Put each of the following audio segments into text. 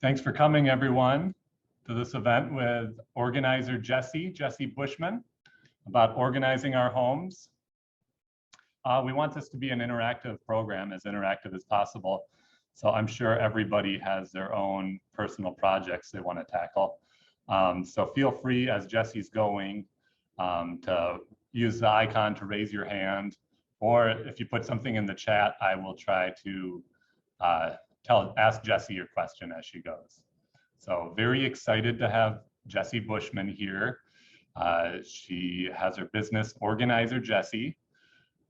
Thanks for coming, everyone, to this event with organizer Jessi Bushman, about organizing our homes. We want this to be an interactive program, as interactive as possible. So I'm sure everybody has their own personal projects they want to tackle. So feel free, as Jessi's going, to use the icon to raise your hand, or if you put something in the chat, I will try to ask Jessi your question as she goes. So very excited to have Jessi Bushman here. She has her business, Organizer Jessi,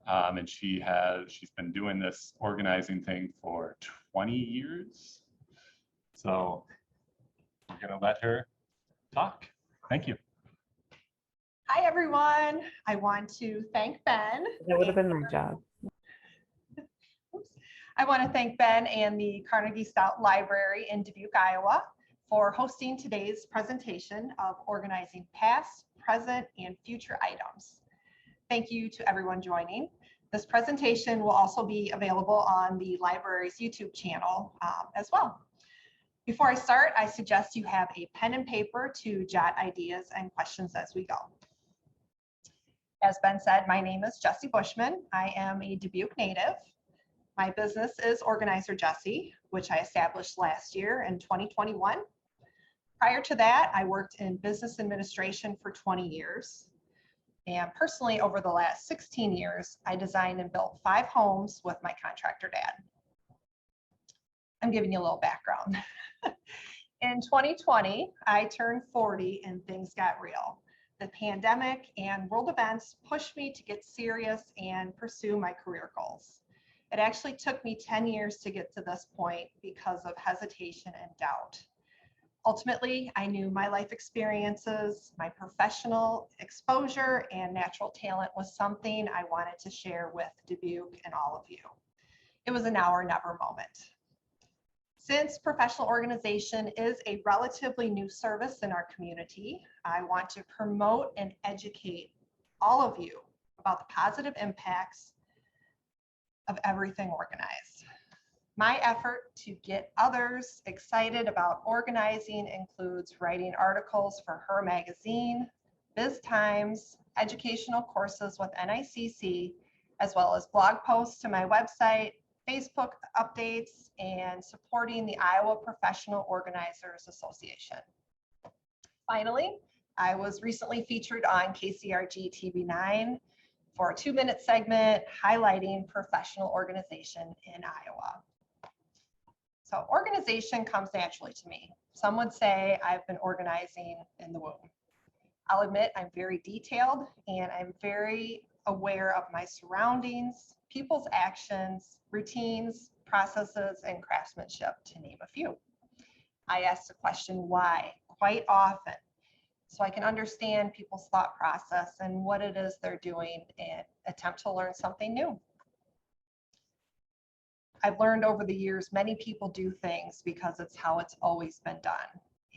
and she's been doing this organizing thing for 20 years. So we're gonna let her talk. Thank you. Hi, everyone. I want to thank Ben. That would have been my job. I want to thank Ben and the Carnegie-Stout Library in Dubuque, Iowa, for hosting today's presentation of organizing past, present, and future items. Thank you to everyone joining. This presentation will also be available on the library's YouTube channel as well. Before I start, I suggest you have a pen and paper to jot ideas and questions as we go. As Ben said, my name is Jessi Bushman. I am a Dubuque native. My business is Organizer Jessi, which I established last year in 2021. Prior to that, I worked in business administration for 20 years. And personally, over the last 16 years, I designed and built 5 homes with my contractor dad. I'm giving you a little background. In 2020, I turned 40 and things got real. The pandemic and world events pushed me to get serious and pursue my career goals. It actually took me 10 years to get to this point because of hesitation and doubt. Ultimately, I knew my life experiences, my professional exposure, and natural talent was something I wanted to share with Dubuque and all of you. It was a now or never moment. Since professional organization is a relatively new service in our community, I want to promote and educate all of you about the positive impacts of everything organized. My effort to get others excited about organizing includes writing articles for Her Magazine, Biz Times, educational courses with NICC, as well as blog posts to my website, Facebook updates, and supporting the Iowa Professional Organizers Association. Finally, I was recently featured on KCRG TV9 for a 2-minute segment highlighting professional organization in Iowa. So organization comes naturally to me. Some would say I've been organizing in the womb. I'll admit I'm very detailed and I'm very aware of my surroundings, people's actions, routines, processes, and craftsmanship, to name a few. I ask the question why quite often, so I can understand people's thought process and what it is they're doing and attempt to learn something new. I've learned over the years, many people do things because it's how it's always been done.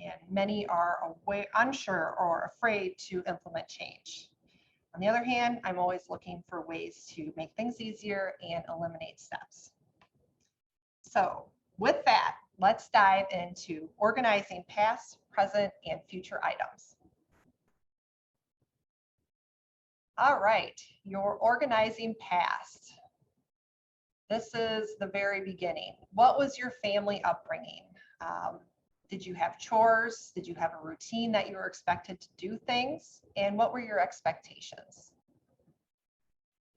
And many are unsure or afraid to implement change. On the other hand, I'm always looking for ways to make things easier and eliminate steps. So with that, let's dive into organizing past, present, and future items. All right, your organizing past. This is the very beginning. What was your family upbringing? Did you have chores? Did you have a routine that you were expected to do things? And what were your expectations?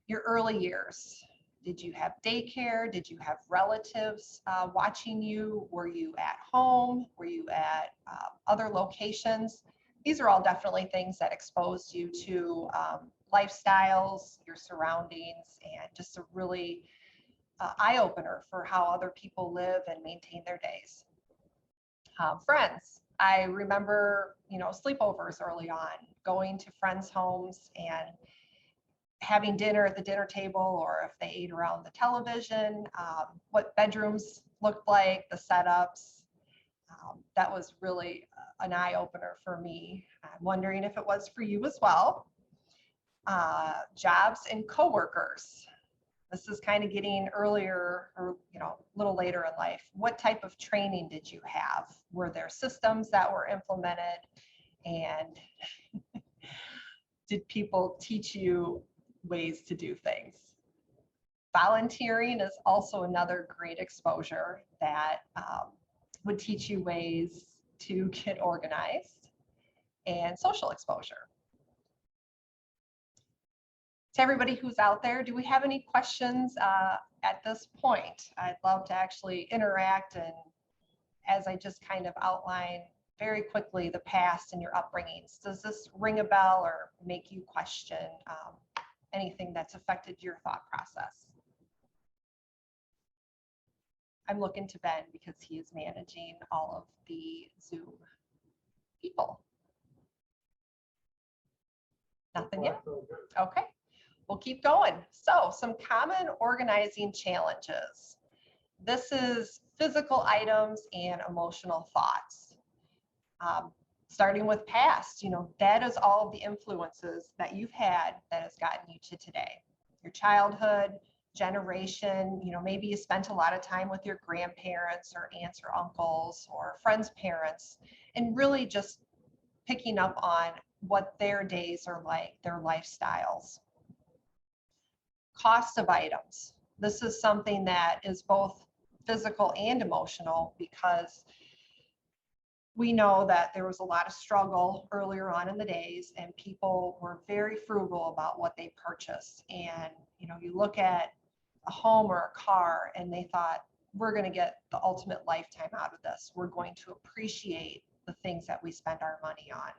Your early years. Did you have daycare? Did you have relatives watching you? Were you at home? Were you at other locations? These are all definitely things that exposed you to lifestyles, your surroundings, and just a really eye-opener for how other people live and maintain their days. Friends, I remember, sleepovers early on, going to friends' homes and having dinner at the dinner table, or if they ate around the television, what bedrooms looked like, the setups. That was really an eye-opener for me. I'm wondering if it was for you as well. Jobs and coworkers. This is kind of getting earlier or, a little later in life. What type of training did you have? Were there systems that were implemented? And did people teach you ways to do things? Volunteering is also another great exposure that would teach you ways to get organized, and social exposure. To everybody who's out there, do we have any questions at this point? I'd love to actually interact, and as I just kind of outline very quickly the past and your upbringings, does this ring a bell or make you question anything that's affected your thought process? I'm looking to Ben because he is managing all of the Zoom people. Nothing yet? Okay, we'll keep going. So some common organizing challenges. This is physical items and emotional thoughts. Starting with past, that is all of the influences that you've had that has gotten you to today. Your childhood, generation, maybe you spent a lot of time with your grandparents or aunts or uncles or friends' parents, and really just picking up on what their days are like, their lifestyles. Cost of items. This is something that is both physical and emotional, because we know that there was a lot of struggle earlier on in the days, and people were very frugal about what they purchased. And you look at a home or a car and they thought, we're going to get the ultimate lifetime out of this. We're going to appreciate the things that we spend our money on.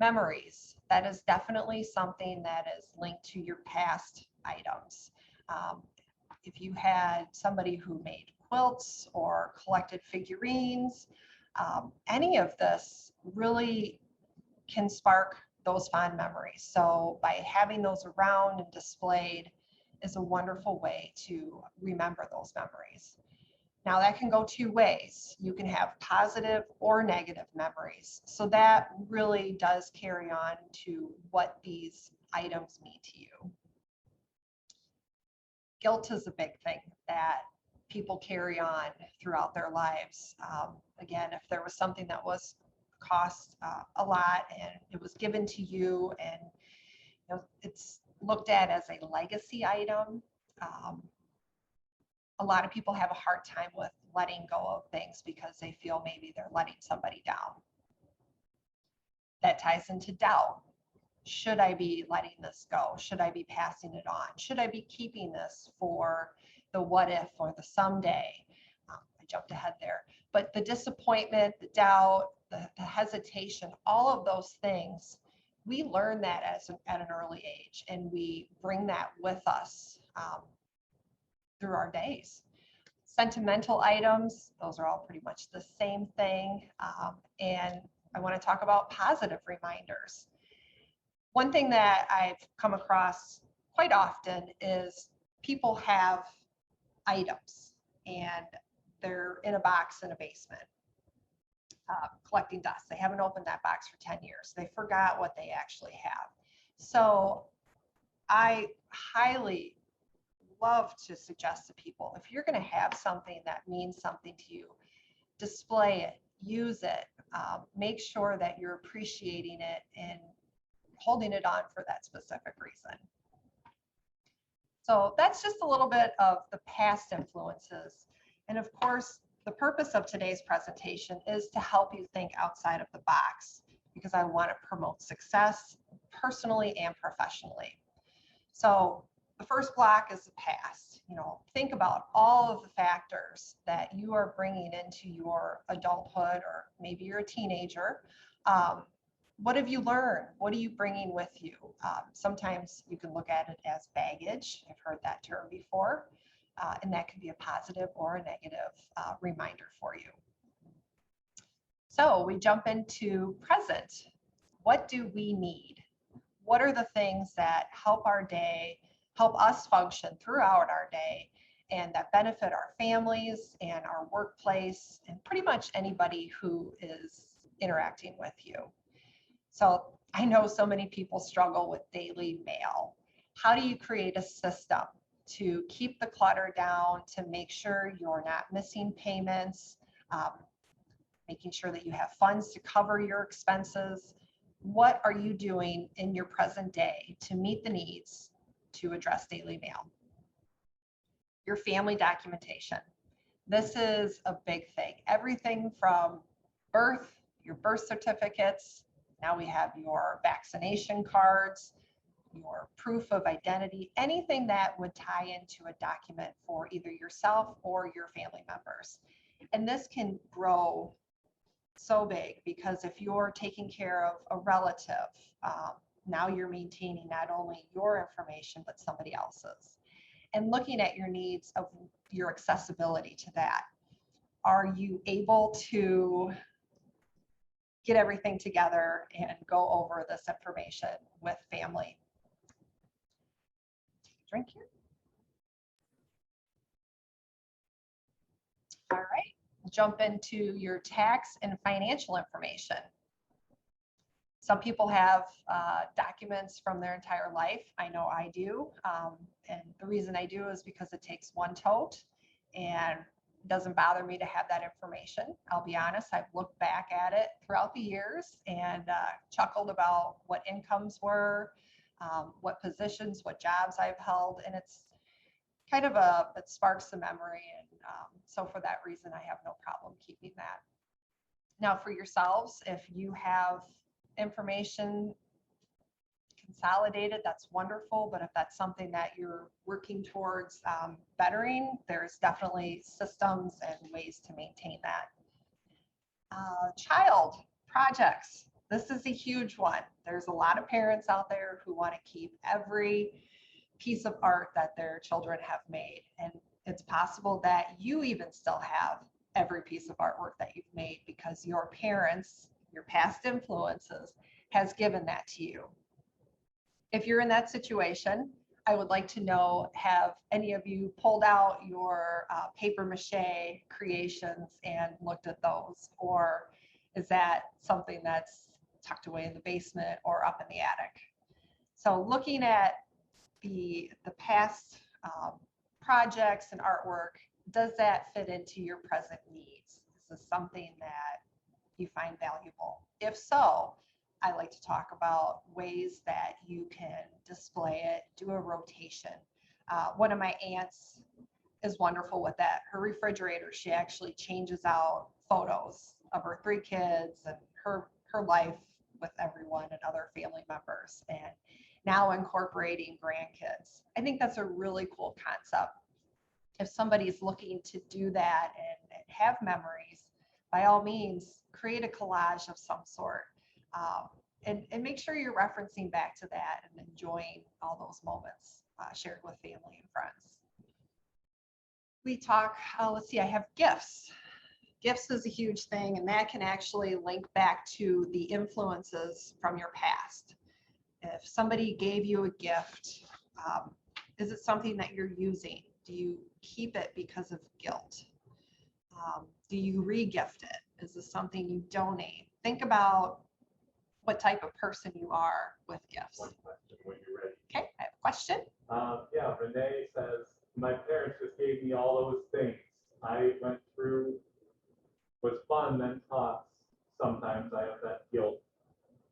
Memories. That is definitely something that is linked to your past items. If you had somebody who made quilts or collected figurines, any of this really can spark those fond memories. So by having those around and displayed is a wonderful way to remember those memories. Now that can go two ways. You can have positive or negative memories. So that really does carry on to what these items mean to you. Guilt is a big thing that people carry on throughout their lives. Again, if there was something that was cost a lot and it was given to you, and it's looked at as a legacy item, a lot of people have a hard time with letting go of things because they feel maybe they're letting somebody down. That ties into doubt. Should I be letting this go? Should I be passing it on? Should I be keeping this for the what if or the someday? I jumped ahead there. But the disappointment, the doubt, the hesitation, all of those things, we learn that at an early age, and we bring that with us through our days. Sentimental items, those are all pretty much the same thing. And I want to talk about positive reminders. One thing that I've come across quite often is people have items and they're in a box in a basement collecting dust. They haven't opened that box for 10 years. They forgot what they actually have. So I highly love to suggest to people, if you're going to have something that means something to you, display it, use it, make sure that you're appreciating it and holding it on for that specific reason. So that's just a little bit of the past influences. And of course, the purpose of today's presentation is to help you think outside of the box, because I want to promote success personally and professionally. So the first block is the past. Think about all of the factors that you are bringing into your adulthood, or maybe you're a teenager. What have you learned? What are you bringing with you? Sometimes you can look at it as baggage. I've heard that term before. And that can be a positive or a negative reminder for you. So we jump into present. What do we need? What are the things that help our day, help us function throughout our day, and that benefit our families and our workplace and pretty much anybody who is interacting with you? So I know so many people struggle with daily mail. How do you create a system to keep the clutter down, to make sure you're not missing payments, making sure that you have funds to cover your expenses? What are you doing in your present day to meet the needs to address daily mail? Your family documentation. This is a big thing. Everything from birth, your birth certificates, now we have your vaccination cards, your proof of identity, anything that would tie into a document for either yourself or your family members. And this can grow so big because if you're taking care of a relative, now you're maintaining not only your information, but somebody else's. And looking at your needs of your accessibility to that. Are you able to get everything together and go over this information with family? Take a drink here. All right, jump into your tax and financial information. Some people have documents from their entire life. I know I do. And the reason I do is because it takes one tote and it doesn't bother me to have that information. I'll be honest, I've looked back at it throughout the years and chuckled about what incomes were, what positions, what jobs I've held. And it's kind of it sparks a memory. And so for that reason, I have no problem keeping that. Now for yourselves, if you have information consolidated, that's wonderful. But if that's something that you're working towards bettering, there's definitely systems and ways to maintain that. Child projects. This is a huge one. There's a lot of parents out there who want to keep every piece of art that their children have made. And it's possible that you even still have every piece of artwork that you've made because your parents, your past influences, has given that to you. If you're in that situation, I would like to know, have any of you pulled out your paper mache creations and looked at those? Or is that something that's tucked away in the basement or up in the attic? So looking at the past projects and artwork, does that fit into your present needs? Is this something that you find valuable? If so, I like to talk about ways that you can display it, do a rotation. One of my aunts is wonderful with that. Her refrigerator, she actually changes out photos of her 3 kids and her life with everyone and other family members, and now incorporating grandkids. I think that's a really cool concept. If somebody's looking to do that and have memories, by all means, create a collage of some sort. And make sure you're referencing back to that and enjoying all those moments shared with family and friends. We talk, let's see, I have gifts. Gifts is a huge thing, and that can actually link back to the influences from your past. If somebody gave you a gift, is it something that you're using? Do you keep it because of guilt? Do you re-gift it? Is this something you donate? Think about what type of person you are with gifts. One question when you're ready. Okay, I have a question. Yeah, Renee says, my parents just gave me all those things. I went through, was fun, then tough. Sometimes I have that guilt.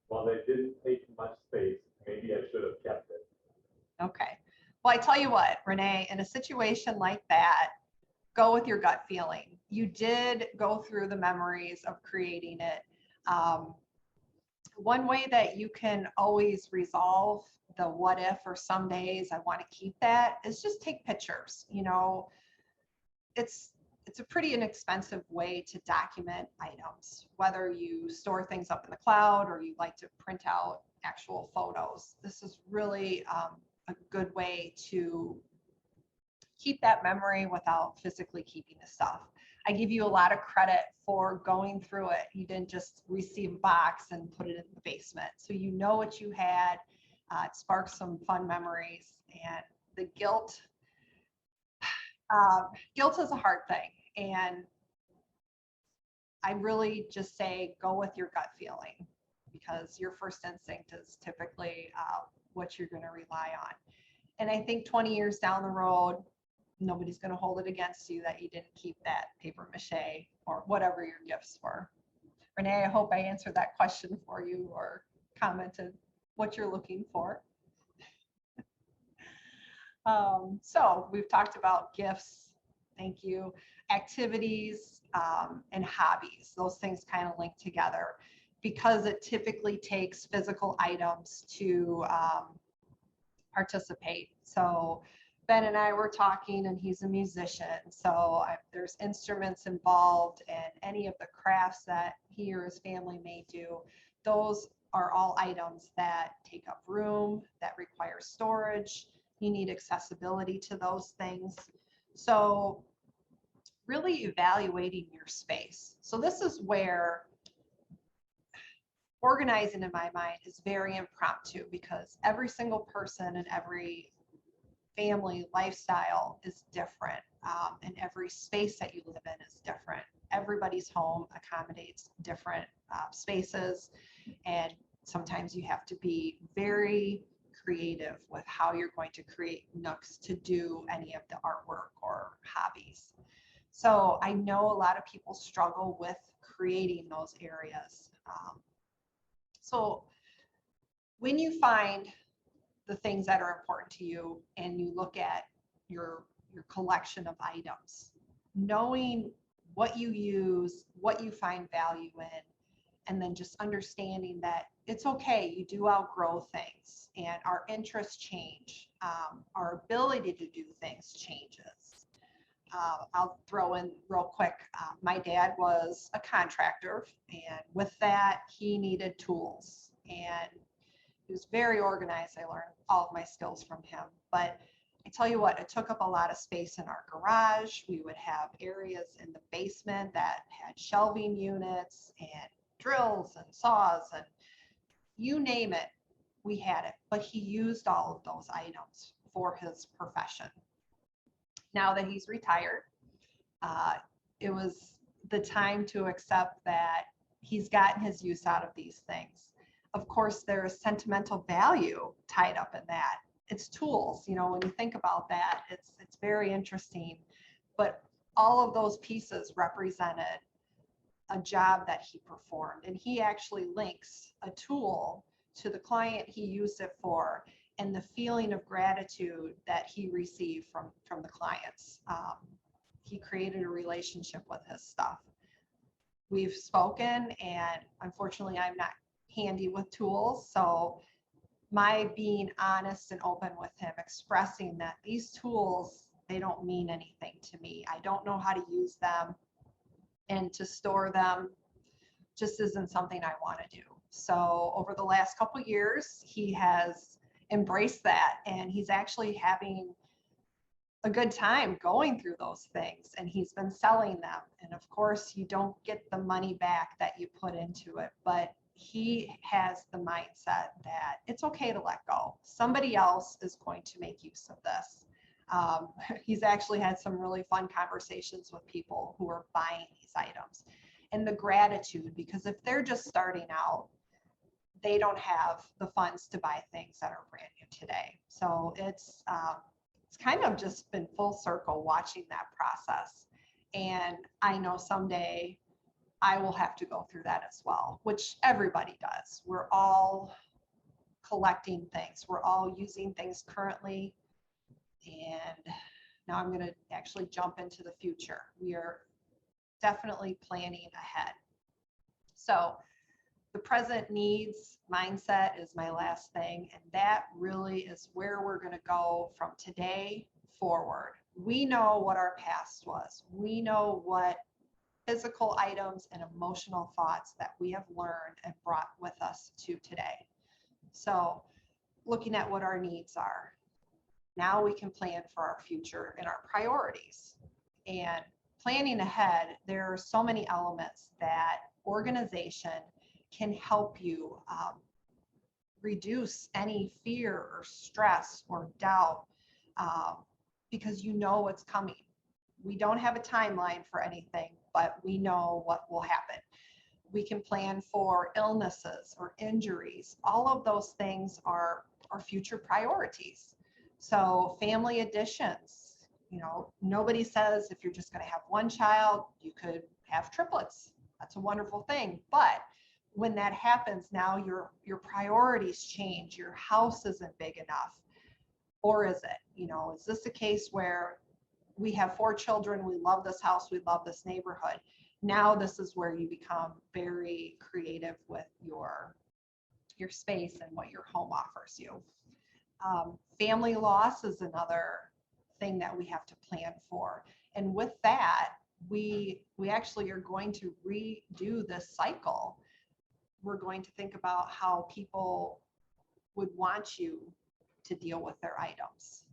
While they didn't take much space, maybe I should have kept it. Okay. Well, I tell you what, Renee, in a situation like that, go with your gut feeling. You did go through the memories of creating it. One way that you can always resolve the what if, or some days I want to keep that, is just take pictures. You know, it's a pretty inexpensive way to document items, whether you store things up in the cloud or you like to print out actual photos. This is really a good way to keep that memory without physically keeping the stuff. I give you a lot of credit for going through it. You didn't just receive a box and put it in the basement. So you know what you had. It sparks some fun memories. And the guilt is a hard thing. And I really just say go with your gut feeling, because your first instinct is typically what you're going to rely on. And I think 20 years down the road, nobody's going to hold it against you that you didn't keep that paper mache or whatever your gifts were. Renee, I hope I answered that question for you or commented what you're looking for. So we've talked about gifts, thank you, activities, and hobbies. Those things kind of link together because it typically takes physical items to participate. So Ben and I were talking, and he's a musician, so there's instruments involved, and any of the crafts that he or his family may do, those are all items that take up room, that require storage. You need accessibility to those things. So really evaluating your space. So this is where organizing, in my mind, is very impromptu because every single person and every family lifestyle is different, and every space that you live in is different. Everybody's home accommodates different spaces, and sometimes you have to be very creative with how you're going to create nooks to do any of the artwork or hobbies. So I know a lot of people struggle with creating those areas. So when you find the things that are important to you and you look at your collection of items, knowing what you use, what you find value in, and then just understanding that it's okay, you do outgrow things and our interests change. Our ability to do things changes. I'll throw in real quick, my dad was a contractor, and with that, he needed tools, and he was very organized. I learned all of my skills from him, but I tell you what, it took up a lot of space in our garage. We would have areas in the basement that had shelving units and drills and saws, and you name it, we had it, but he used all of those items for his profession. Now that he's retired, it was the time to accept that he's gotten his use out of these things. Of course, there is sentimental value tied up in that. It's tools, you know, when you think about that, it's very interesting. But all of those pieces represented a job that he performed, and he actually links a tool to the client he used it for and the feeling of gratitude that he received from the clients. He created a relationship with his stuff. We've spoken, and unfortunately I'm not handy with tools, so my being honest and open with him, expressing that these tools, they don't mean anything to me. I don't know how to use them, and to store them just isn't something I want to do. So over the last couple of years, he has embraced that, and he's actually having a good time going through those things, and he's been selling them. And of course, you don't get the money back that you put into it, but he has the mindset that it's okay to let go. Somebody else is going to make use of this. He's actually had some really fun conversations with people who are buying these items, and the gratitude, because if they're just starting out, they don't have the funds to buy things that are brand new today. So it's kind of just been full circle watching that process. And I know someday I will have to go through that as well, which everybody does. We're all collecting things. We're all using things currently. And now I'm going to actually jump into the future. We are definitely planning ahead. So the present needs mindset is my last thing, and that really is where we're going to go from today forward. We know what our past was. We know what physical items and emotional thoughts that we have learned and brought with us to today. So looking at what our needs are, now we can plan for our future and our priorities. And planning ahead, there are so many elements that organization can help you reduce any fear or stress or doubt, because you know what's coming. We don't have a timeline for anything, but we know what will happen. We can plan for illnesses or injuries. All of those things are future priorities. So family additions, nobody says if you're just going to have one child, you could have triplets. That's a wonderful thing. But when that happens, now your priorities change. Your house isn't big enough. Or is it? Is this a case where we have 4 children, we love this house, we love this neighborhood? Now this is where you become very creative with your space and what your home offers you. Family loss is another thing that we have to plan for. And with that, we actually are going to redo this cycle. We're going to think about how people would want you to deal with their items.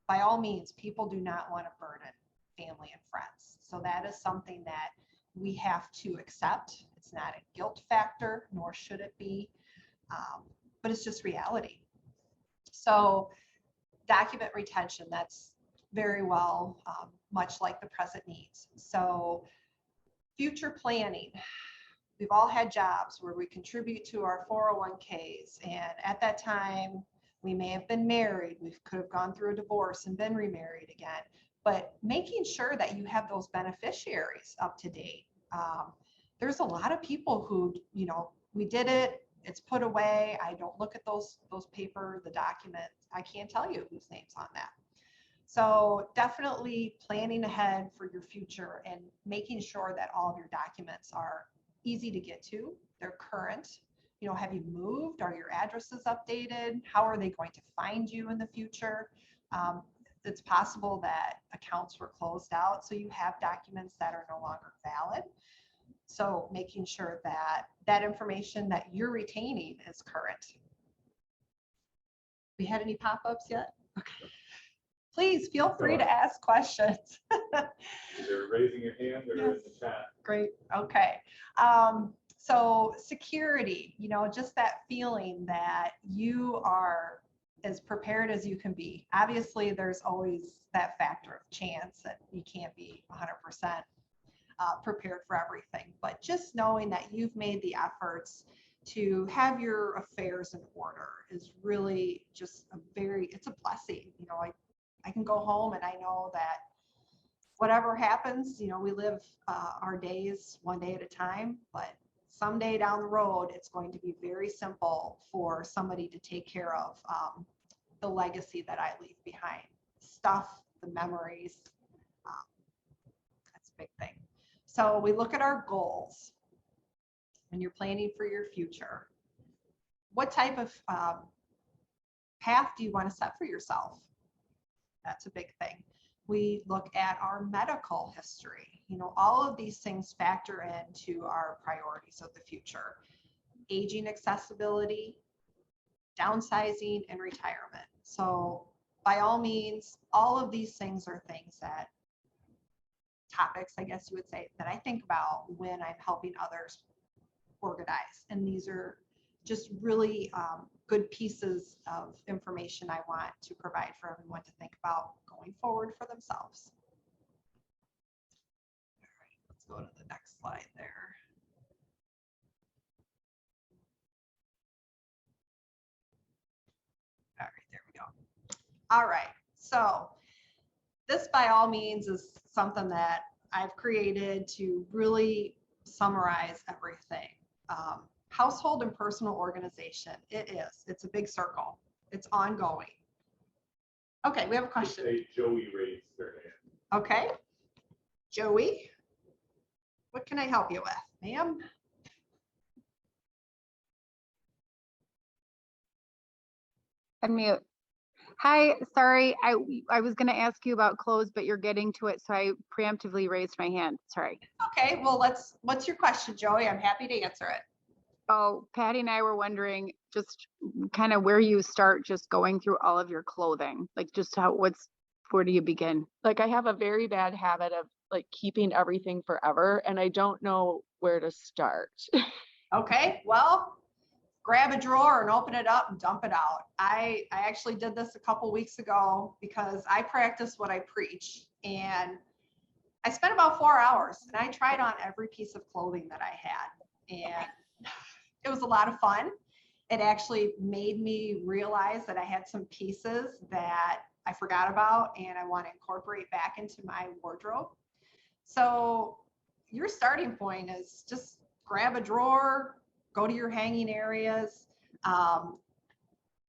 By all means, people do not want to burden family and friends. So that is something that we have to accept. It's not a guilt factor, nor should it be, but it's just reality. So document retention, that's very well, much like the present needs. So future planning. We've all had jobs where we contribute to our 401ks, and at that time, we may have been married. We could have gone through a divorce and been remarried again. But making sure that you have those beneficiaries up to date. There's a lot of people who, we did it, it's put away. I don't look at those paper, the documents. I can't tell you whose name's on that. So definitely planning ahead for your future and making sure that all of your documents are easy to get to, they're current. Have you moved? Are your addresses updated? How are they going to find you in the future? It's possible that accounts were closed out, so you have documents that are no longer valid. So making sure that that information that you're retaining is current. We had any pop-ups yet? Okay. Please feel free to ask questions. Either raising your hand or in the chat. Great. Okay. So security, just that feeling that you are as prepared as you can be. Obviously, there's always that factor of chance that you can't be 100% prepared for everything. But just knowing that you've made the efforts to have your affairs in order is really just it's a blessing. I can go home and I know that whatever happens, we live our days one day at a time, but someday down the road, it's going to be very simple for somebody to take care of the legacy that I leave behind. Stuff, the memories, that's a big thing. So we look at our goals when you're planning for your future. What type of path do you want to set for yourself? That's a big thing. We look at our medical history. All of these things factor into our priorities of the future. Aging accessibility, downsizing, and retirement. So by all means, all of these things are topics, I guess you would say, that I think about when I'm helping others organize. And these are just really good pieces of information I want to provide for everyone to think about going forward for themselves. All right, let's go to the next slide there. All right, there we go. All right, so this by all means is something that I've created to really summarize everything. Household and personal organization. It's a big circle. It's ongoing. Okay, we have a question. Joey raised their hand. Okay. Joey, what can I help you with, ma'am? Unmute. Hi, sorry, I was going to ask you about clothes, but you're getting to it, so I preemptively raised my hand. Sorry. Okay, well, what's your question, Joey? I'm happy to answer it. Oh, Patty and I were wondering just kind of where you start just going through all of your clothing, like just where do you begin? Like I have a very bad habit of like keeping everything forever and I don't know where to start. Okay, well, grab a drawer and open it up and dump it out. I actually did this a couple weeks ago because I practice what I preach, and I spent about 4 hours and I tried on every piece of clothing that I had, and it was a lot of fun. it actually made me realize that I had some pieces that I forgot about and I want to incorporate back into my wardrobe. So your starting point is just grab a drawer, go to your hanging areas,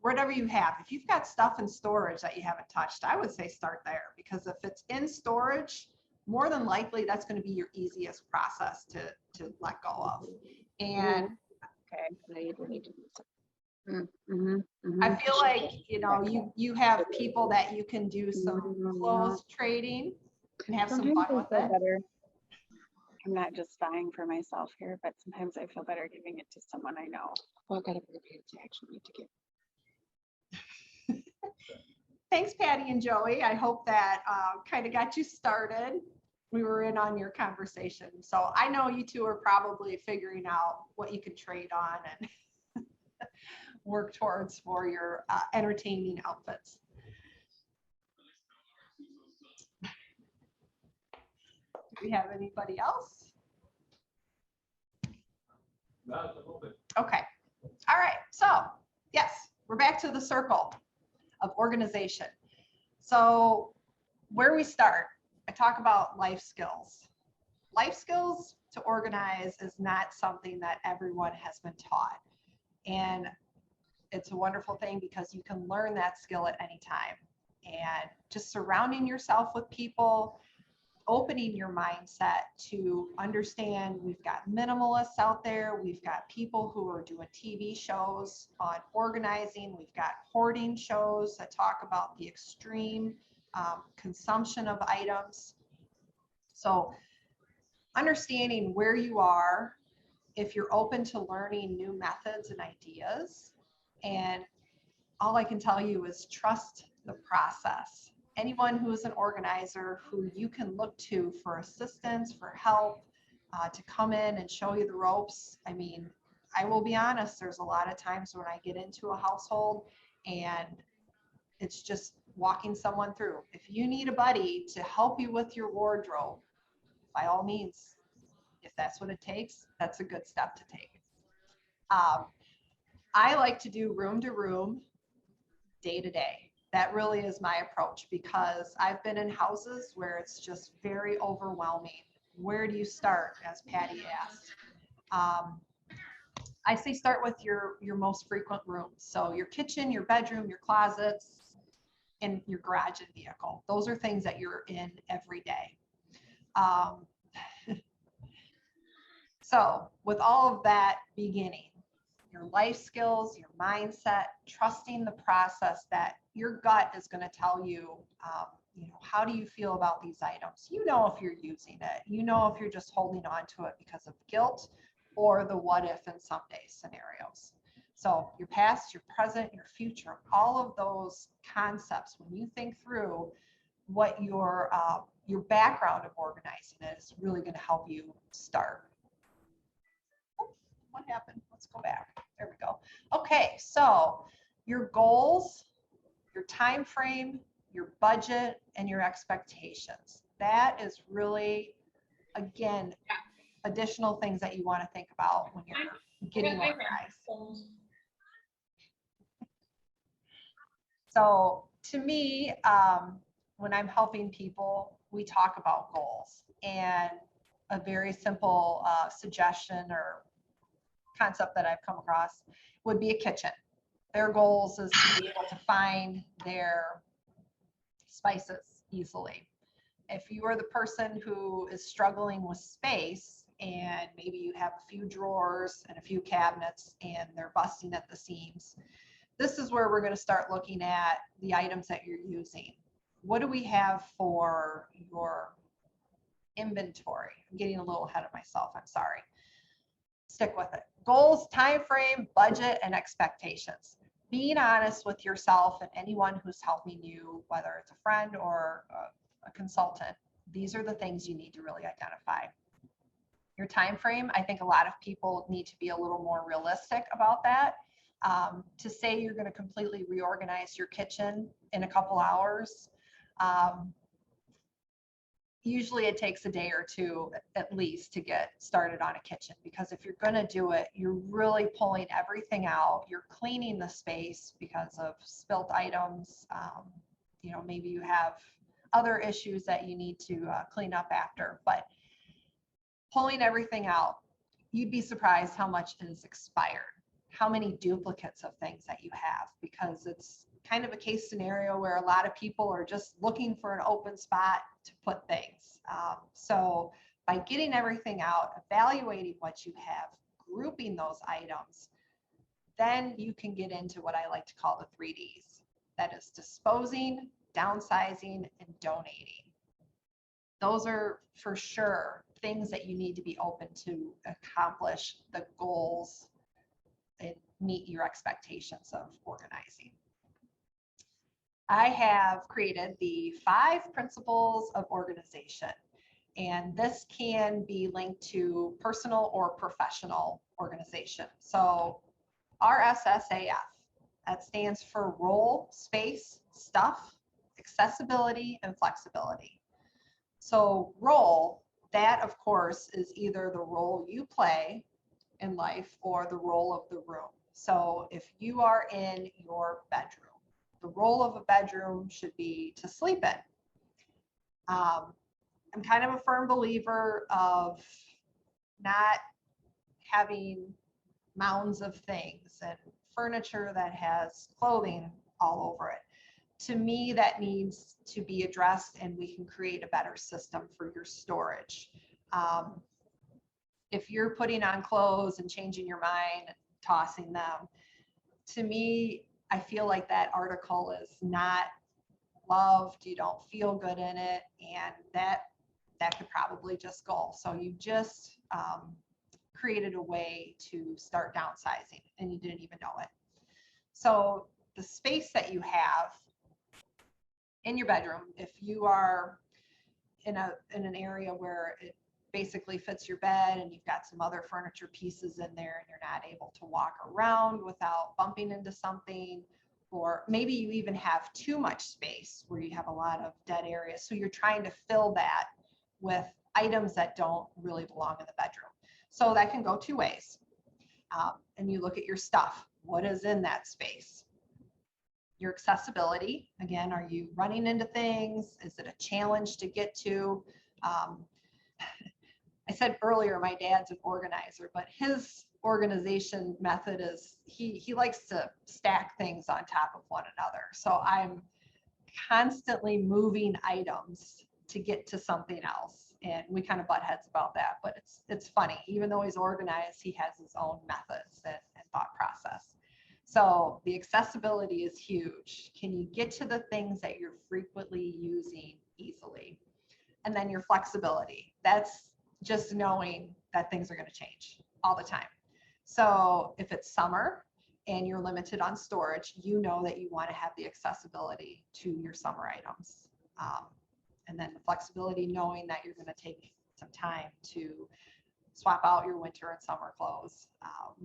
whatever you have. If you've got stuff in storage that you haven't touched, I would say start there, because if it's in storage, more than likely that's going to be your easiest process to let go of. And I feel like, you know, you have people that you can do some clothes trading and have some Sometimes fun I with feel it. better. I'm not just buying for myself here, but sometimes I feel better giving it to someone I know. Well, I gotta bring pants. I actually need to get. Thanks, Patty and Joey. I hope that kind of got you started. We were in on your conversation. So I know you two are probably figuring out what you could trade on and work towards for your entertaining outfits. Do we have anybody else? Not at the moment. Okay. All right. So yes, we're back to the circle of organization. So where we start, I talk about life skills. Life skills to organize is not something that everyone has been taught. And it's a wonderful thing because you can learn that skill at any time. And just surrounding yourself with people, opening your mindset to understand we've got minimalists out there, we've got people who are doing TV shows on organizing, we've got hoarding shows that talk about the extreme consumption of items. So understanding where you are, if you're open to learning new methods and ideas, and all I can tell you is trust the process. Anyone who is an organizer who you can look to for assistance, for help, to come in and show you the ropes. I mean, I will be honest, there's a lot of times when I get into a household and it's just walking someone through. If you need a buddy to help you with your wardrobe, by all means, if that's what it takes, that's a good step to take. I like to do room to room, day to day. That really is my approach, because I've been in houses where it's just very overwhelming. Where do you start, as Patty asked? I say start with your most frequent rooms. So your kitchen, your bedroom, your closets, and your garage and vehicle. Those are things that you're in every day. So with all of that beginning, your life skills, your mindset, trusting the process that your gut is going to tell you, you know, how do you feel about these items? You know if you're using it. You know if you're just holding on to it because of guilt or the what if and someday scenarios. So your past, your present, your future, all of those concepts, when you think through what your background of organizing is really going to help you start. What happened? Let's go back. There we go. Okay, so your goals, your time frame, your budget, and your expectations. That is really, again, additional things that you want to think about when you're getting organized. So to me, when I'm helping people, we talk about goals, and a very simple suggestion or concept that I've come across would be a kitchen. Their goals is to be able to find their spices easily. If you are the person who is struggling with space and maybe you have a few drawers and a few cabinets and they're busting at the seams, this is where we're going to start looking at the items that you're using. What do we have for your inventory? I'm getting a little ahead of myself. I'm sorry. Stick with it. Goals, time frame, budget, and expectations. Being honest with yourself and anyone who's helping you, whether it's a friend or a consultant, these are the things you need to really identify. Your time frame, I think a lot of people need to be a little more realistic about that. To say you're going to completely reorganize your kitchen in a couple hours, usually it takes a day or two at least to get started on a kitchen, because if you're going to do it, you're really pulling everything out. You're cleaning the space because of spilt items. You know, maybe you have other issues that you need to clean up after, but pulling everything out, you'd be surprised how much is expired, how many duplicates of things that you have, because it's kind of a case scenario where a lot of people are just looking for an open spot to put things. So by getting everything out, evaluating what you have, grouping those items, then you can get into what I like to call the 3Ds. That is disposing, downsizing, and donating. Those are for sure things that you need to be open to accomplish the goals and meet your expectations of organizing. I have created the 5 principles of organization, and this can be linked to personal or professional organization. So RSSAF, that stands for role, space, stuff, accessibility, and flexibility. So role, that of course is either the role you play in life or the role of the room. So if you are in your bedroom, the role of a bedroom should be to sleep in. I'm kind of a firm believer of not having mounds of things and furniture that has clothing all over it. To me, that needs to be addressed, and we can create a better system for your storage. If you're putting on clothes and changing your mind, tossing them, to me, I feel like that article is not loved. You don't feel good in it, and that could probably just go. So you just created a way to start downsizing, and you didn't even know it. So the space that you have in your bedroom, if you are in an area where it basically fits your bed and you've got some other furniture pieces in there and you're not able to walk around without bumping into something, or maybe you even have too much space where you have a lot of dead areas, so you're trying to fill that with items that don't really belong in the bedroom. So that can go 2 ways. And you look at your stuff. What is in that space? Your accessibility, again, are you running into things? Is it a challenge to get to? I said earlier, my dad's an organizer, but his organization method is he likes to stack things on top of one another. So I'm constantly moving items to get to something else. And we kind of butt heads about that, but it's funny. Even though he's organized, he has his own methods and thought process. So the accessibility is huge. Can you get to the things that you're frequently using easily? And then your flexibility. That's just knowing that things are going to change all the time. So if it's summer and you're limited on storage, you know that you want to have the accessibility to your summer items. And then the flexibility, knowing that you're going to take some time to swap out your winter and summer clothes.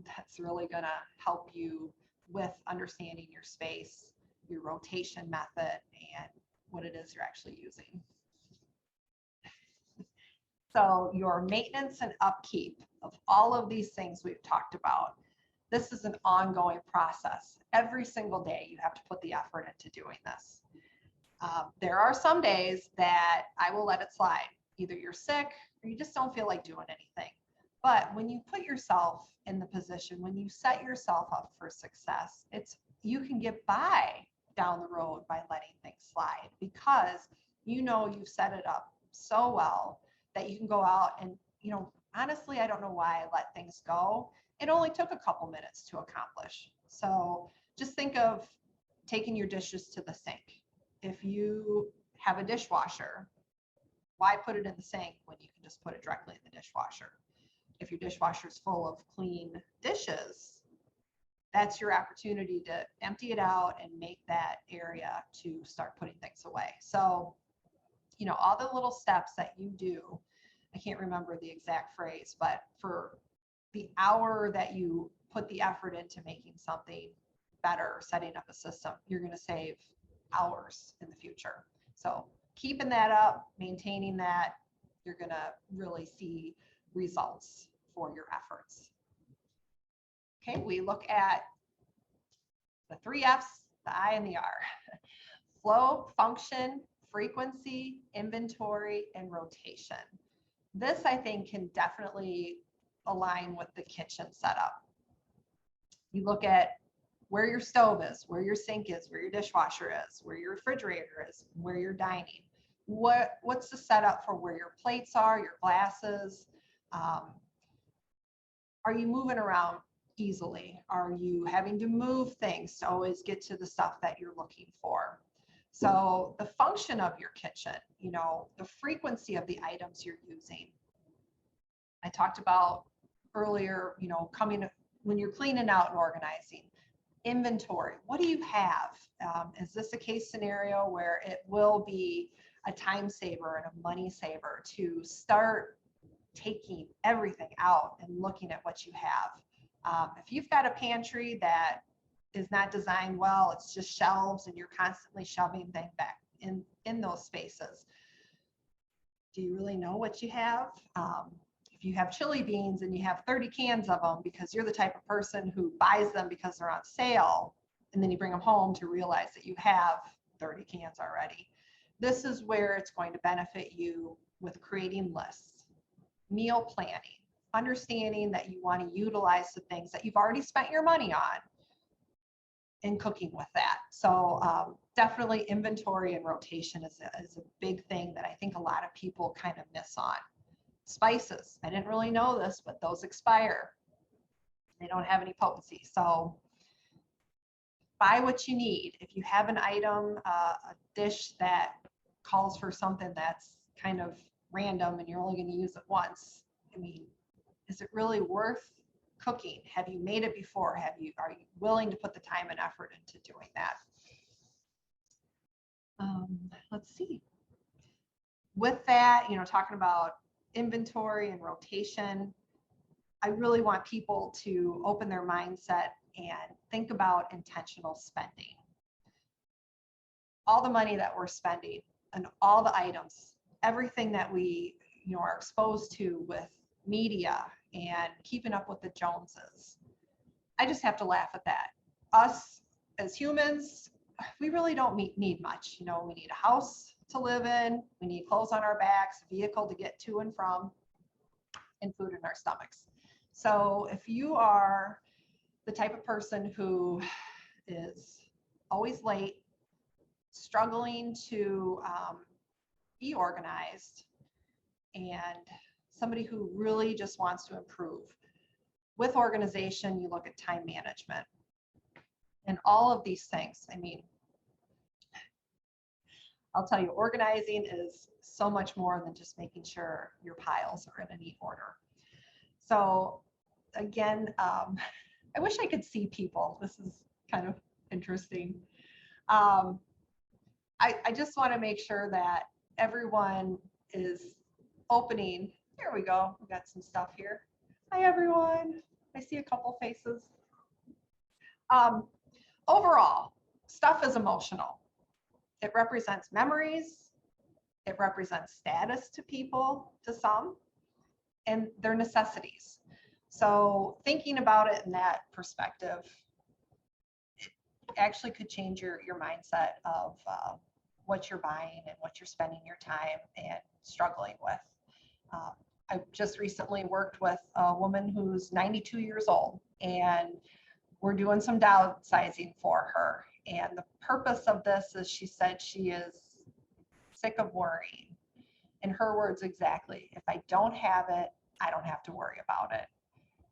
That's really going to help you with understanding your space, your rotation method, and what it is you're actually using. So your maintenance and upkeep of all of these things we've talked about, this is an ongoing process. Every single day you have to put the effort into doing this. There are some days that I will let it slide. Either you're sick or you just don't feel like doing anything. But when you put yourself in the position, when you set yourself up for success, you can get by down the road by letting things slide, because you know you've set it up so well that you can go out and, honestly, I don't know why I let things go. It only took a couple minutes to accomplish. So just think of taking your dishes to the sink. If you have a dishwasher, why put it in the sink when you can just put it directly in the dishwasher? If your dishwasher is full of clean dishes, that's your opportunity to empty it out and make that area to start putting things away. So, all the little steps that you do, I can't remember the exact phrase, but for the hour that you put the effort into making something better, setting up a system, you're going to save hours in the future. So keeping that up, maintaining that, you're gonna really see results for your efforts. Okay, we look at the 3 F's, the I and the R. Flow, function, frequency, inventory, and rotation. This, I think, can definitely align with the kitchen setup. You look at where your stove is, where your sink is, where your dishwasher is, where your refrigerator is, where you're dining. What's the setup for where your plates are, your glasses? Are you moving around easily? Are you having to move things to always get to the stuff that you're looking for? So the function of your kitchen, you know, the frequency of the items you're using. I talked about earlier, you know, when you're cleaning out and organizing. Inventory, what do you have? Is this a case scenario where it will be a time saver and a money saver to start taking everything out and looking at what you have? If you've got a pantry that is not designed well, it's just shelves and you're constantly shoving things back in those spaces. Do you really know what you have? If you have chili beans and you have 30 cans of them because you're the type of person who buys them because they're on sale, and then you bring them home to realize that you have 30 cans already. This is where it's going to benefit you with creating lists, meal planning, understanding that you want to utilize the things that you've already spent your money on and cooking with that. So definitely inventory and rotation is a big thing that I think a lot of people kind of miss on. Spices, I didn't really know this, but those expire. They don't have any potency. So buy what you need. If you have an item, a dish that calls for something that's kind of random and you're only going to use it once, I mean, is it really worth cooking? Have you made it before? Are you willing to put the time and effort into doing that? Let's see. With that, you know, talking about inventory and rotation, I really want people to open their mindset and think about intentional spending. All the money that we're spending and all the items, everything that we, you know, are exposed to with media and keeping up with the Joneses. I just have to laugh at that. Us as humans, we really don't need much. You know, we need a house to live in, we need clothes on our backs, a vehicle to get to and from, and food in our stomachs. So if you are the type of person who is always late, struggling to be organized, and somebody who really just wants to improve, with organization, you look at time management and all of these things. I mean, I'll tell you, organizing is so much more than just making sure your piles are in a neat order. So again, I wish I could see people. This is kind of interesting. I just want to make sure that everyone is opening. There we go. We got some stuff here. Hi, everyone. I see a couple faces. Overall, stuff is emotional. It represents memories. It represents status to people, to some, and their necessities. So thinking about it in that perspective, it actually could change your mindset of what you're buying and what you're spending your time and struggling with. I just recently worked with a woman who's 92 years old, and we're doing some downsizing for her. And the purpose of this is, she said she is sick of worrying. In her words exactly, if I don't have it, I don't have to worry about it.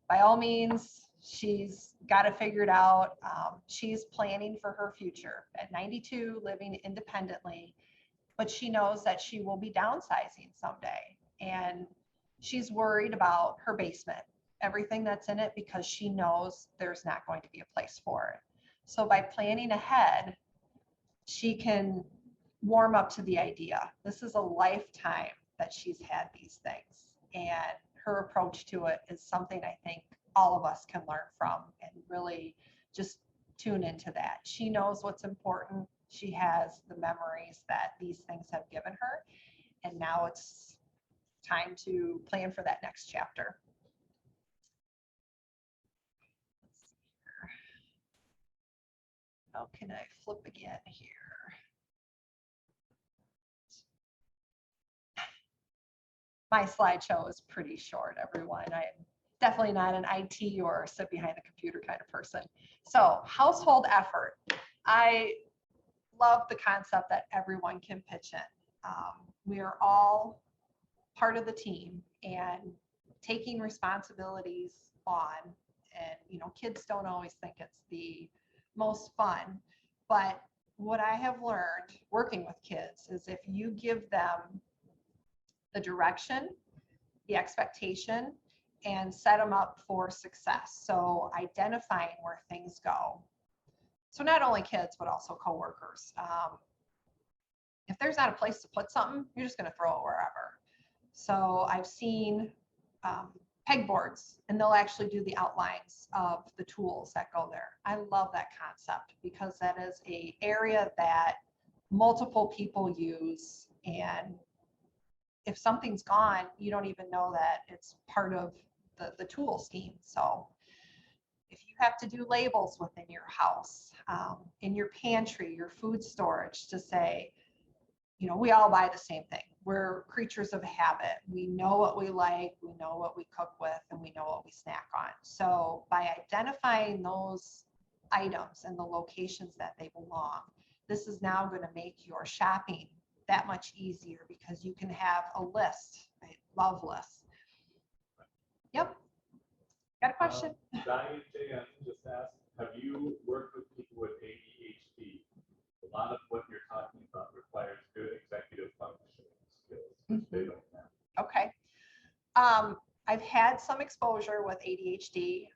By all means, she's got to figure it out. She's planning for her future at 92, living independently, but she knows that she will be downsizing someday. And she's worried about her basement, everything that's in it, because she knows there's not going to be a place for it. So by planning ahead, she can warm up to the idea. This is a lifetime that she's had these things, and her approach to it is something I think all of us can learn from and really just tune into that. She knows what's important. She has the memories that these things have given her, and now it's time to plan for that next chapter. Let's see here. How can I flip again here? My slideshow is pretty short, everyone. I'm definitely not an IT or sit behind the computer kind of person. So household effort. I love the concept that everyone can pitch in. We are all part of the team and taking responsibilities on. And, you know, kids don't always think it's the most fun, but what I have learned working with kids is if you give them the direction, the expectation, and set them up for success. So identifying where things go. So not only kids, but also coworkers. If there's not a place to put something, you're just going to throw it wherever. So I've seen pegboards, and they'll actually do the outlines of the tools that go there. I love that concept because that is an area that multiple people use, and if something's gone, you don't even know that it's part of the tool scheme. So if you have to do labels within your house, in your pantry, your food storage, to say, you know, we all buy the same thing. We're creatures of habit. We know what we like, we know what we cook with, and we know what we snack on. So by identifying those items and the locations that they belong, this is now going to make your shopping that much easier because you can have a list. I love lists. Yep. Got a question? Diane Jan just asked, have you worked with people with ADHD? A lot of what you're talking about requires good executive functioning skills. They don't have. Okay. I've had some exposure with ADHD.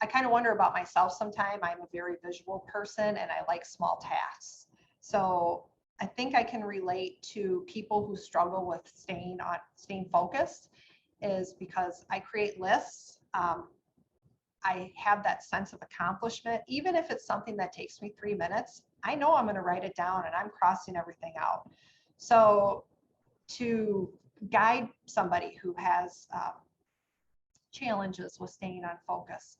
I kind of wonder about myself sometimes. I'm a very visual person and I like small tasks. So I think I can relate to people who struggle with staying focused is because I create lists. I have that sense of accomplishment. Even if it's something that takes me 3 minutes, I know I'm going to write it down and I'm crossing everything out. So to guide somebody who has challenges with staying on focus,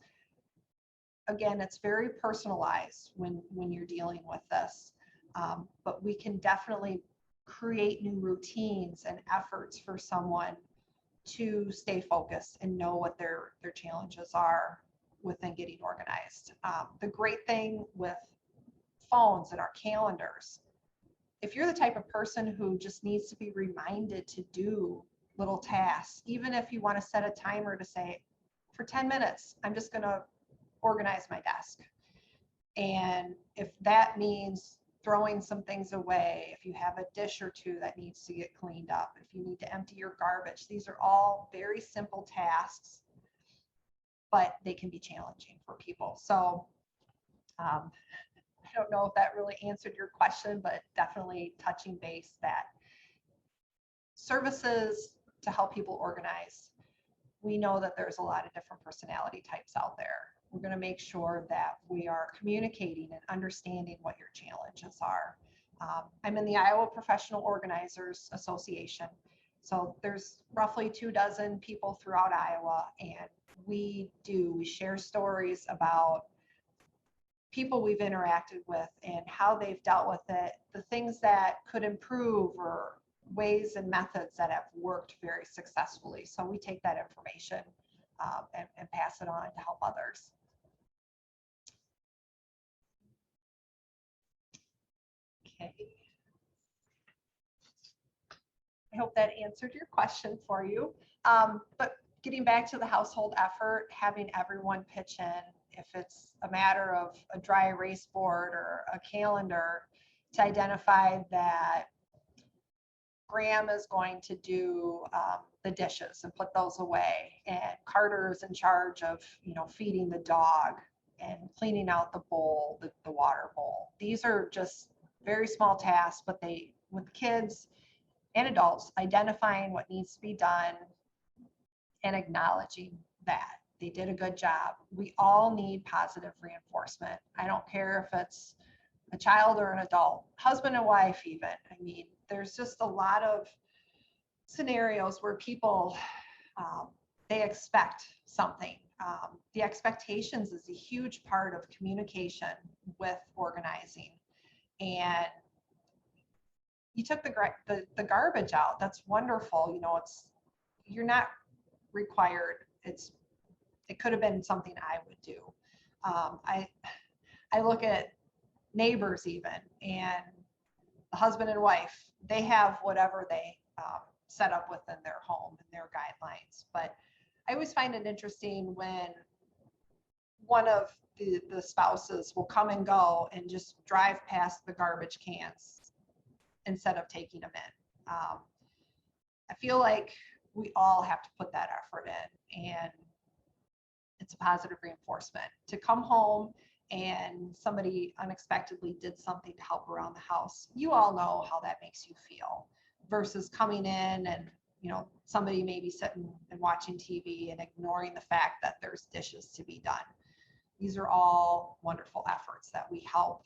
again, it's very personalized when you're dealing with this, but we can definitely create new routines and efforts for someone to stay focused and know what their challenges are within getting organized. The great thing with phones and our calendars, if you're the type of person who just needs to be reminded to do little tasks, even if you want to set a timer to say, for 10 minutes, I'm just going to organize my desk. And if that means throwing some things away, if you have a dish or two that needs to get cleaned up, if you need to empty your garbage, these are all very simple tasks, but they can be challenging for people. So I don't know if that really answered your question, but definitely touching base that services to help people organize. We know that there's a lot of different personality types out there. We're going to make sure that we are communicating and understanding what your challenges are. I'm in the Iowa Professional Organizers Association. So there's roughly 24 people throughout Iowa, and we share stories about people we've interacted with and how they've dealt with it, the things that could improve or ways and methods that have worked very successfully. So we take that information and pass it on to help others. Okay. I hope that answered your question for you. But getting back to the household effort, having everyone pitch in, if it's a matter of a dry erase board or a calendar, to identify that Graham is going to do the dishes and put those away, and Carter is in charge of, you know, feeding the dog and cleaning out the bowl, the water bowl. These are just very small tasks, but they, with kids and adults, identifying what needs to be done and acknowledging that they did a good job. We all need positive reinforcement. I don't care if it's a child or an adult, husband and wife even. I mean, there's just a lot of scenarios where people, they expect something. The expectations is a huge part of communication with organizing. And you took the garbage out. That's wonderful. You know, you're not required. It could have been something I would do. I look at neighbors even, and the husband and wife, they have whatever they set up within their home and their guidelines. But I always find it interesting when one of the spouses will come and go and just drive past the garbage cans instead of taking them in. I feel like we all have to put that effort in, and it's a positive reinforcement to come home and somebody unexpectedly did something to help around the house. You all know how that makes you feel versus coming in and, you know, somebody maybe sitting and watching TV and ignoring the fact that there's dishes to be done. These are all wonderful efforts that we help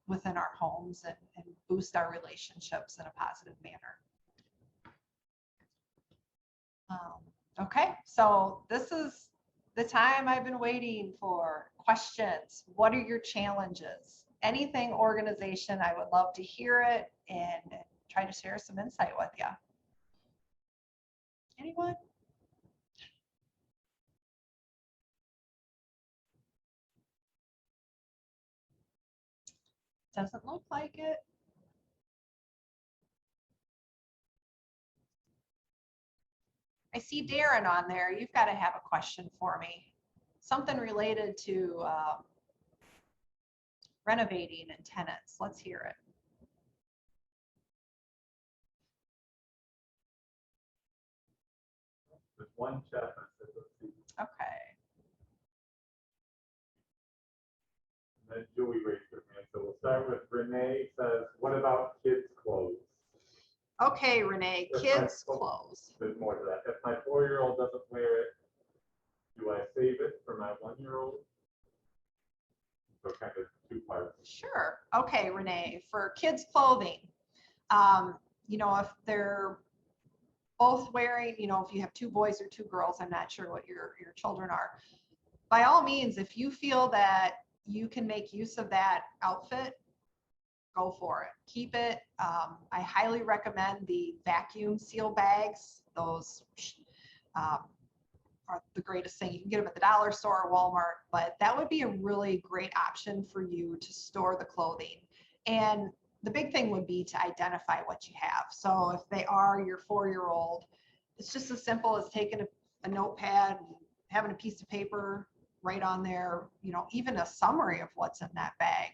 within our homes and boost our relationships in a positive manner. Okay, so this is the time I've been waiting for. Questions. What are your challenges? Anything organization, I would love to hear it and try to share some insight with you. Anyone? Doesn't look like it. I see Darren on there. You've got to have a question for me. Something related to renovating and tenants. Let's hear it. There's one chat message. Let's see. Okay. And then Julie raised her hand. So we'll start with Renee. Says, what about kids' clothes? Okay, Renee, kids' clothes. There's more to that. If my 4-year-old doesn't wear it, do I save it for my 1-year-old? So kind of two parts. Sure. Okay, Renee, for kids' clothing, you know, if they're both wearing, you know, if you have 2 boys or 2 girls, I'm not sure what your children are. By all means, if you feel that you can make use of that outfit, go for it. Keep it. I highly recommend the vacuum seal bags. Those are the greatest thing. You can get them at the dollar store or Walmart, but that would be a really great option for you to store the clothing. And the big thing would be to identify what you have. So if they are your 4-year-old, it's just as simple as taking a notepad and having a piece of paper right on there, you know, even a summary of what's in that bag.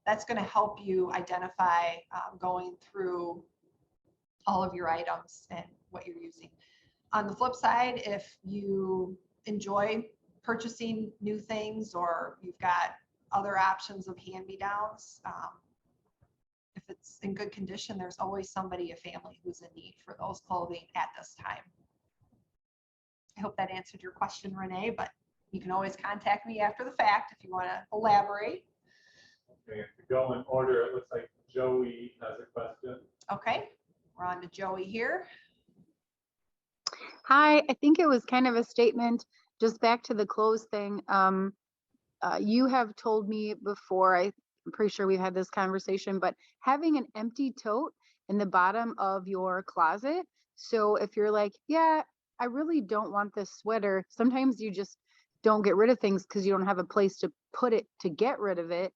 That's going to help you identify going through all of your items and what you're using. On the flip side, if you enjoy purchasing new things or you've got other options of hand-me-downs, if it's in good condition, there's always somebody, a family, who's in need for those clothing at this time. I hope that answered your question, Renee, but you can always contact me after the fact if you want to elaborate. Okay, to go in order, it looks like Joey has a question. Okay, we're on to Joey here. Hi, I think it was kind of a statement, just back to the clothes thing. You have told me before, I'm pretty sure we've had this conversation, but having an empty tote in the bottom of your closet. So if you're like, yeah, I really don't want this sweater, sometimes you just don't get rid of things because you don't have a place to put it to get rid of it.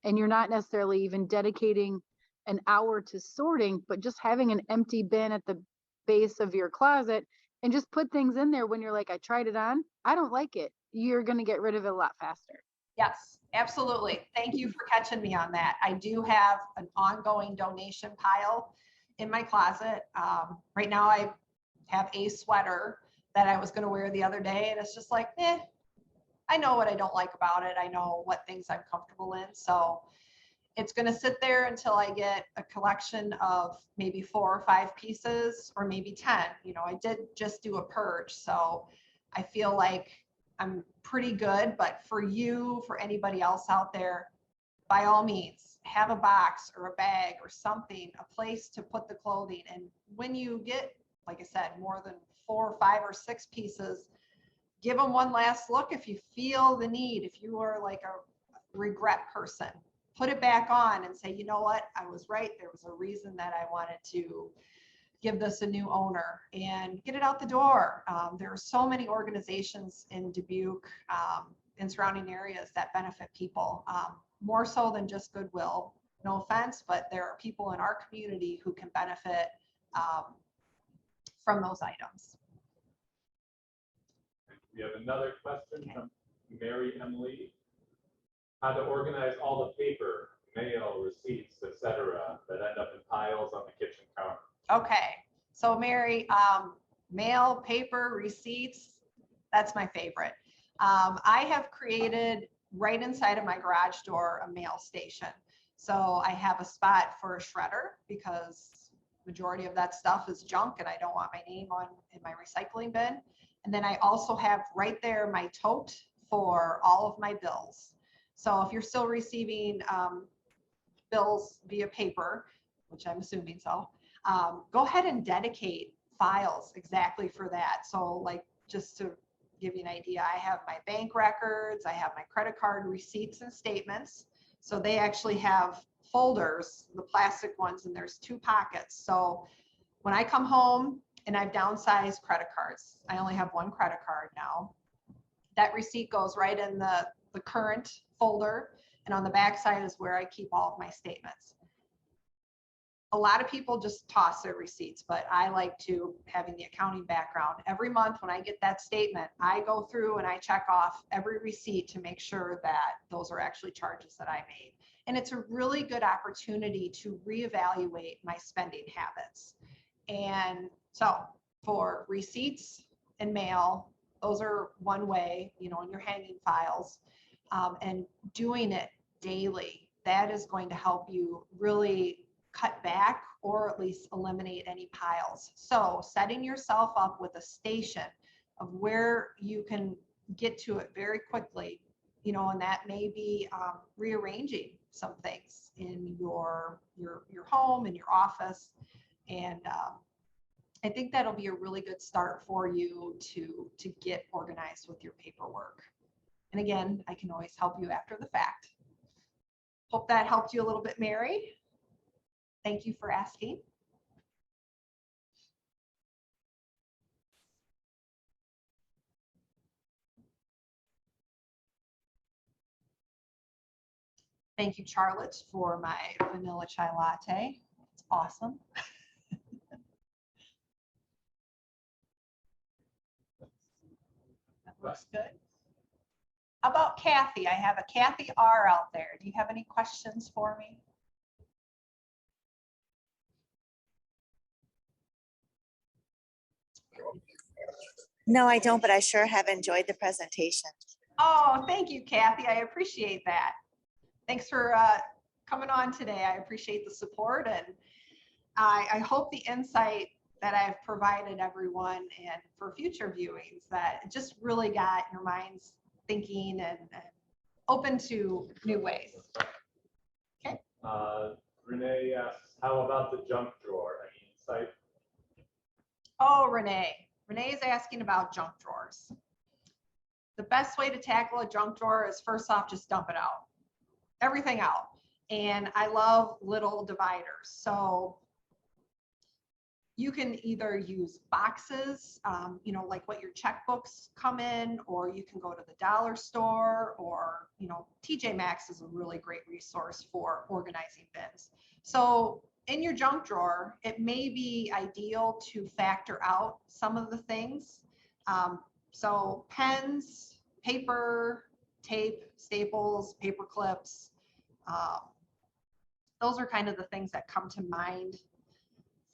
And you're not necessarily even dedicating an hour to sorting, but just having an empty bin at the base of your closet and just put things in there when you're like, I tried it on, I don't like it. You're going to get rid of it a lot faster. Yes, absolutely. Thank you for catching me on that. I do have an ongoing donation pile in my closet. Right now I have a sweater that I was going to wear the other day, and it's just like, I know what I don't like about it. I know what things I'm comfortable in. So it's going to sit there until I get a collection of maybe 4 or 5 pieces, or maybe 10. You know, I did just do a purge, so I feel like I'm pretty good. But for you, for anybody else out there, by all means, have a box or a bag or something, a place to put the clothing. And when you get, like I said, more than 4 or 5 or 6 pieces, give them one last look. If you feel the need, if you are like a regret person, put it back on and say, you know what, I was right. There was a reason that I wanted to give this a new owner, and get it out the door. There are so many organizations in Dubuque and surrounding areas that benefit people, more so than just Goodwill. No offense, but there are people in our community who can benefit from those items. We have another question from Mary Emily. How to organize all the paper, mail, receipts, etc., that end up in piles on the kitchen counter. Okay, so Mary, mail, paper, receipts, that's my favorite. I have created right inside of my garage door a mail station. So I have a spot for a shredder because majority of that stuff is junk and I don't want my name on in my recycling bin. And then I also have right there my tote for all of my bills. So if you're still receiving bills via paper, which I'm assuming so, go ahead and dedicate files exactly for that. So like, just to give you an idea, I have my bank records, I have my credit card receipts and statements. So they actually have folders, the plastic ones, and there's 2 pockets. So when I come home and I've downsized credit cards, I only have 1 credit card now, that receipt goes right in the current folder, and on the back side is where I keep all of my statements. A lot of people just toss their receipts, but I like to, having the accounting background, every month when I get that statement, I go through and I check off every receipt to make sure that those are actually charges that I made. And it's a really good opportunity to reevaluate my spending habits. And so for receipts and mail, those are one way, you know, in your hanging files, and doing it daily, that is going to help you really cut back or at least eliminate any piles. So setting yourself up with a station of where you can get to it very quickly, you know, and that may be rearranging some things in your home, in your office. And I think that'll be a really good start for you to get organized with your paperwork. And again, I can always help you after the fact. Hope that helped you a little bit, Mary. Thank you for asking. Thank you, Charlotte, for my vanilla chai latte. It's awesome. That looks good. How about Kathy? I have a Kathy R out there. Do you have any questions for me? No, I don't, but I sure have enjoyed the presentation. Oh, thank you, Kathy. I appreciate that. Thanks for coming on today. I appreciate the support, and I hope the insight that I've provided everyone and for future viewings that it just really got your minds thinking and open to new ways. Okay. Renee asks, how about the junk drawer? Any insight? Oh, Renee. Renee is asking about junk drawers. The best way to tackle a junk drawer is first off, just dump it out. Everything out. And I love little dividers. So you can either use boxes, you know, like what your checkbooks come in, or you can go to the dollar store, or, you know, TJ Maxx is a really great resource for organizing bins. So in your junk drawer, it may be ideal to factor out some of the things. So pens, paper, tape, staples, paper clips. Those are kind of the things that come to mind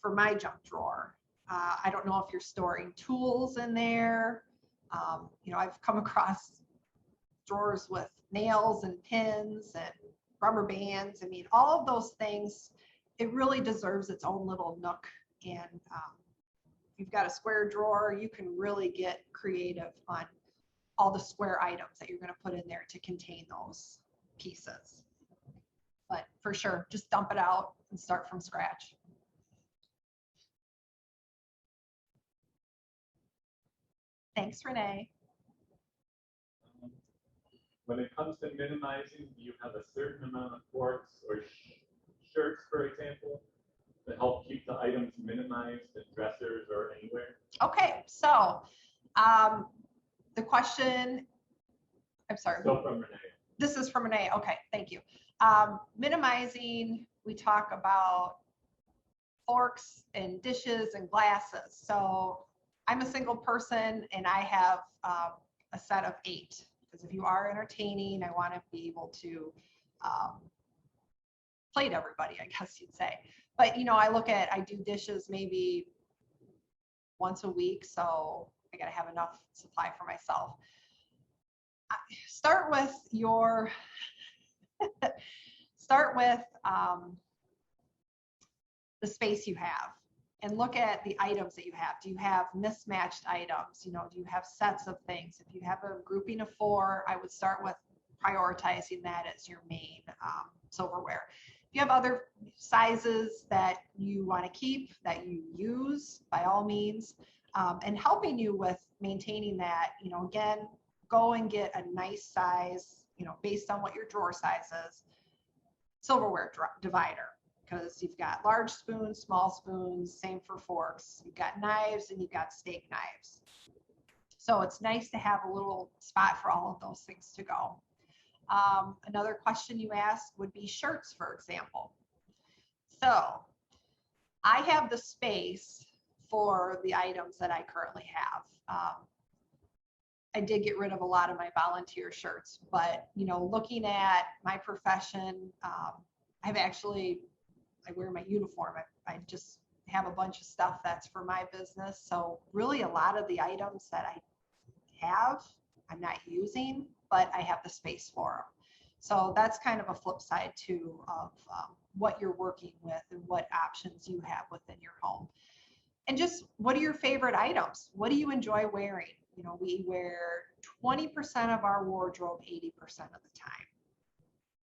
for my junk drawer. I don't know if you're storing tools in there. You know, I've come across drawers with nails and pins and rubber bands. I mean, all of those things, it really deserves its own little nook. And if you've got a square drawer, you can really get creative on all the square items that you're going to put in there to contain those pieces. But for sure, just dump it out and start from scratch. Thanks, Renee. When it comes to minimizing, do you have a certain amount of forks or shirts, for example, to help keep the items minimized in dressers or anywhere? Okay, so the question, I'm sorry. Still from Renee. This is from Renee. Okay, thank you. Minimizing, we talk about forks and dishes and glasses. So I'm a single person and I have a set of 8. Because if you are entertaining, I want to be able to plate everybody, I guess you'd say. But, you know, I do dishes maybe once a week, so I got to have enough supply for myself. Start with your, the space you have and look at the items that you have. Do you have mismatched items? You know, do you have sets of things? If you have a grouping of 4, I would start with prioritizing that as your main silverware. If you have other sizes that you want to keep, that you use, by all means, and helping you with maintaining that, you know, again, go and get a nice size, you know, based on what your drawer size is, silverware divider. Because you've got large spoons, small spoons, same for forks. You've got knives and you've got steak knives. So it's nice to have a little spot for all of those things to go. Another question you asked would be shirts, for example. So I have the space for the items that I currently have. I did get rid of a lot of my volunteer shirts, but, you know, looking at my profession, I wear my uniform. I just have a bunch of stuff that's for my business. So really a lot of the items that I have, I'm not using, but I have the space for them. So that's kind of a flip side too of what you're working with and what options you have within your home. And just what are your favorite items? What do you enjoy wearing? You know, we wear 20% of our wardrobe 80% of the time.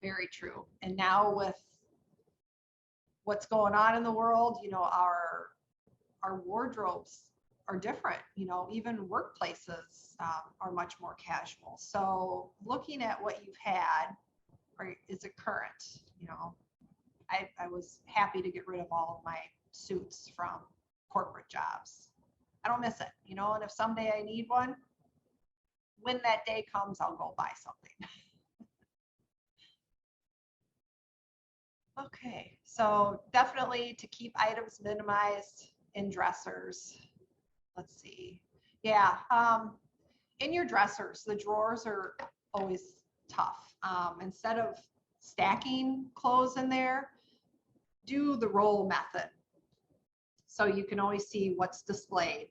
Very true. And now with what's going on in the world, you know, our wardrobes are different. You know, even workplaces are much more casual. So looking at what you've had, or is it current? You know, I was happy to get rid of all of my suits from corporate jobs. I don't miss it, you know, and if someday I need one, when that day comes, I'll go buy something. Okay, so definitely to keep items minimized in dressers. Let's see. Yeah, in your dressers, the drawers are always tough. Instead of stacking clothes in there, do the roll method. So you can always see what's displayed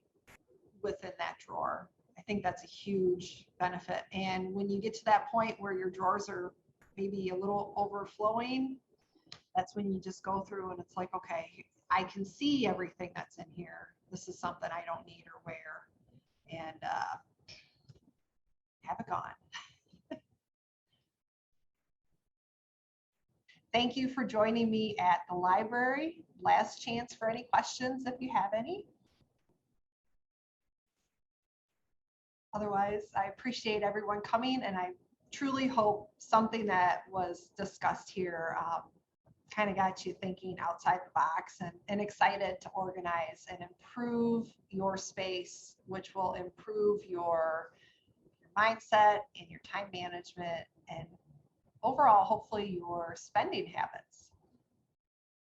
within that drawer. I think that's a huge benefit. And when you get to that point where your drawers are maybe a little overflowing, that's when you just go through and it's like, okay, I can see everything that's in here. This is something I don't need or wear, and have it gone. Thank you for joining me at the library. Last chance for any questions if you have any. Otherwise, I appreciate everyone coming, and I truly hope something that was discussed here kind of got you thinking outside the box and excited to organize and improve your space, which will improve your mindset and your time management and overall, hopefully, your spending habits.